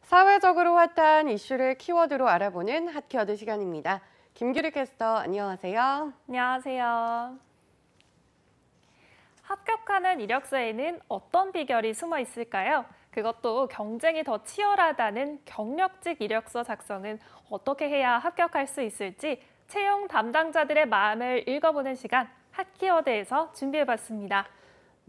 사회적으로 핫한 이슈를 키워드로 알아보는 핫키워드 시간입니다. 김규리 캐스터, 안녕하세요. 안녕하세요. 합격하는 이력서에는 어떤 비결이 숨어 있을까요? 그것도 경쟁이 더 치열하다는 경력직 이력서 작성은 어떻게 해야 합격할 수 있을지 채용 담당자들의 마음을 읽어보는 시간, 핫키워드에서 준비해봤습니다.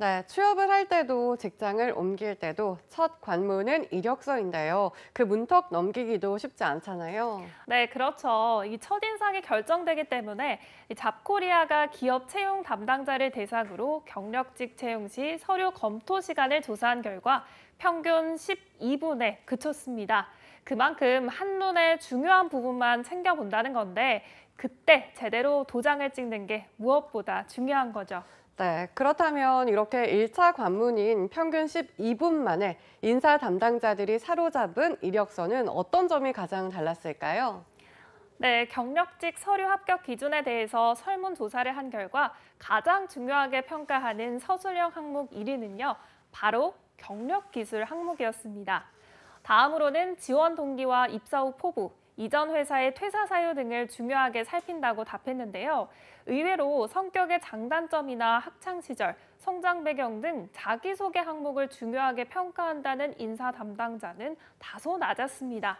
네, 취업을 할 때도 직장을 옮길 때도 첫 관문은 이력서인데요. 그 문턱 넘기기도 쉽지 않잖아요. 네, 그렇죠. 이 첫인상이 결정되기 때문에 이 잡코리아가 기업 채용 담당자를 대상으로 경력직 채용 시 서류 검토 시간을 조사한 결과 평균 12분에 그쳤습니다. 그만큼 한눈에 중요한 부분만 챙겨본다는 건데 그때 제대로 도장을 찍는 게 무엇보다 중요한 거죠. 네, 그렇다면 이렇게 1차 관문인 평균 12분 만에 인사 담당자들이 사로잡은 이력서는 어떤 점이 가장 달랐을까요? 네, 경력직 서류 합격 기준에 대해서 설문조사를 한 결과 가장 중요하게 평가하는 서술형 항목 1위는요, 바로 경력기술 항목이었습니다. 다음으로는 지원 동기와 입사 후 포부, 이전 회사의 퇴사 사유 등을 중요하게 살핀다고 답했는데요. 의외로 성격의 장단점이나 학창 시절, 성장 배경 등 자기소개 항목을 중요하게 평가한다는 인사 담당자는 다소 낮았습니다.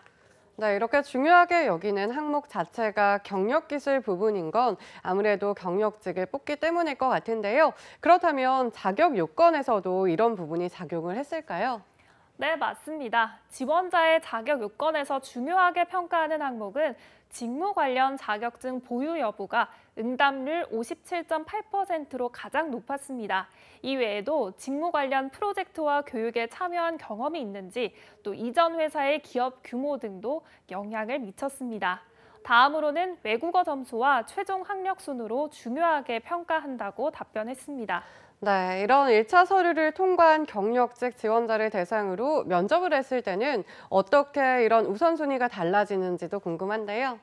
네, 이렇게 중요하게 여기는 항목 자체가 경력기술 부분인 건 아무래도 경력직을 뽑기 때문일 것 같은데요. 그렇다면 자격 요건에서도 이런 부분이 작용을 했을까요? 네, 맞습니다. 지원자의 자격 요건에서 중요하게 평가하는 항목은 직무 관련 자격증 보유 여부가 응답률 57.8%로 가장 높았습니다. 이 외에도 직무 관련 프로젝트와 교육에 참여한 경험이 있는지, 또 이전 회사의 기업 규모 등도 영향을 미쳤습니다. 다음으로는 외국어 점수와 최종 학력 순으로 중요하게 평가한다고 답변했습니다. 네, 이런 1차 서류를 통과한 경력직 지원자를 대상으로 면접을 했을 때는 어떻게 이런 우선순위가 달라지는지도 궁금한데요.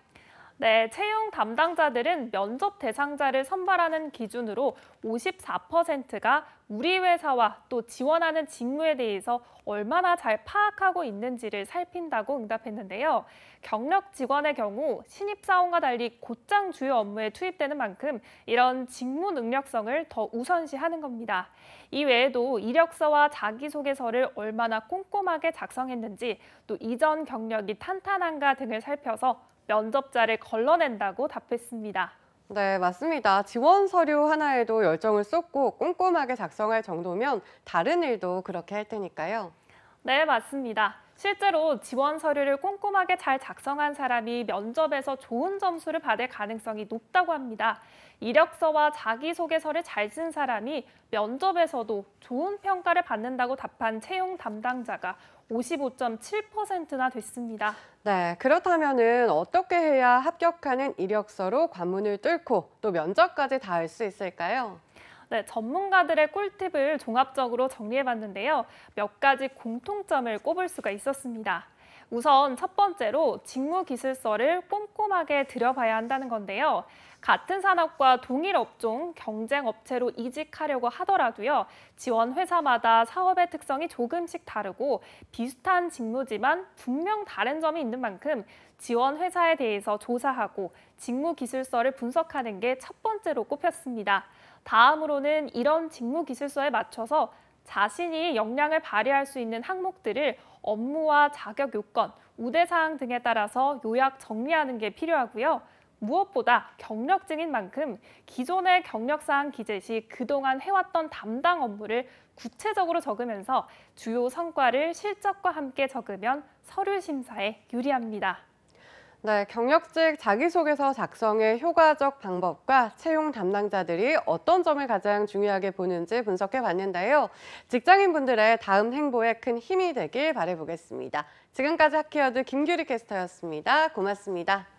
네, 채용 담당자들은 면접 대상자를 선발하는 기준으로 54%가 우리 회사와 또 지원하는 직무에 대해서 얼마나 잘 파악하고 있는지를 살핀다고 응답했는데요. 경력 직원의 경우 신입사원과 달리 곧장 주요 업무에 투입되는 만큼 이런 직무 능력성을 더 우선시하는 겁니다. 이 외에도 이력서와 자기소개서를 얼마나 꼼꼼하게 작성했는지, 또 이전 경력이 탄탄한가 등을 살펴서 면접자를 걸러낸다고 답했습니다. 네, 맞습니다. 지원 서류 하나에도 열정을 쏟고 꼼꼼하게 작성할 정도면 다른 일도 그렇게 할 테니까요. 네, 맞습니다. 실제로 지원 서류를 꼼꼼하게 잘 작성한 사람이 면접에서 좋은 점수를 받을 가능성이 높다고 합니다. 이력서와 자기소개서를 잘 쓴 사람이 면접에서도 좋은 평가를 받는다고 답한 채용 담당자가 55.7%나 됐습니다. 네, 그렇다면은 어떻게 해야 합격하는 이력서로 관문을 뚫고 또 면접까지 닿을 수 있을까요? 네, 전문가들의 꿀팁을 종합적으로 정리해봤는데요. 몇 가지 공통점을 꼽을 수가 있었습니다. 우선 첫 번째로 직무기술서를 꼼꼼하게 들여봐야 한다는 건데요. 같은 산업과 동일 업종, 경쟁 업체로 이직하려고 하더라도요. 지원 회사마다 사업의 특성이 조금씩 다르고 비슷한 직무지만 분명 다른 점이 있는 만큼 지원 회사에 대해서 조사하고 직무기술서를 분석하는 게 첫 번째로 꼽혔습니다. 다음으로는 이런 직무기술서에 맞춰서 자신이 역량을 발휘할 수 있는 항목들을 업무와 자격 요건, 우대사항 등에 따라서 요약 정리하는 게 필요하고요. 무엇보다 경력직인 만큼 기존의 경력사항 기재 시 그동안 해왔던 담당 업무를 구체적으로 적으면서 주요 성과를 실적과 함께 적으면 서류 심사에 유리합니다. 네, 경력직 자기소개서 작성의 효과적 방법과 채용 담당자들이 어떤 점을 가장 중요하게 보는지 분석해 봤는데요. 직장인분들의 다음 행보에 큰 힘이 되길 바라보겠습니다. 지금까지 핫키워드 김규리 캐스터였습니다. 고맙습니다.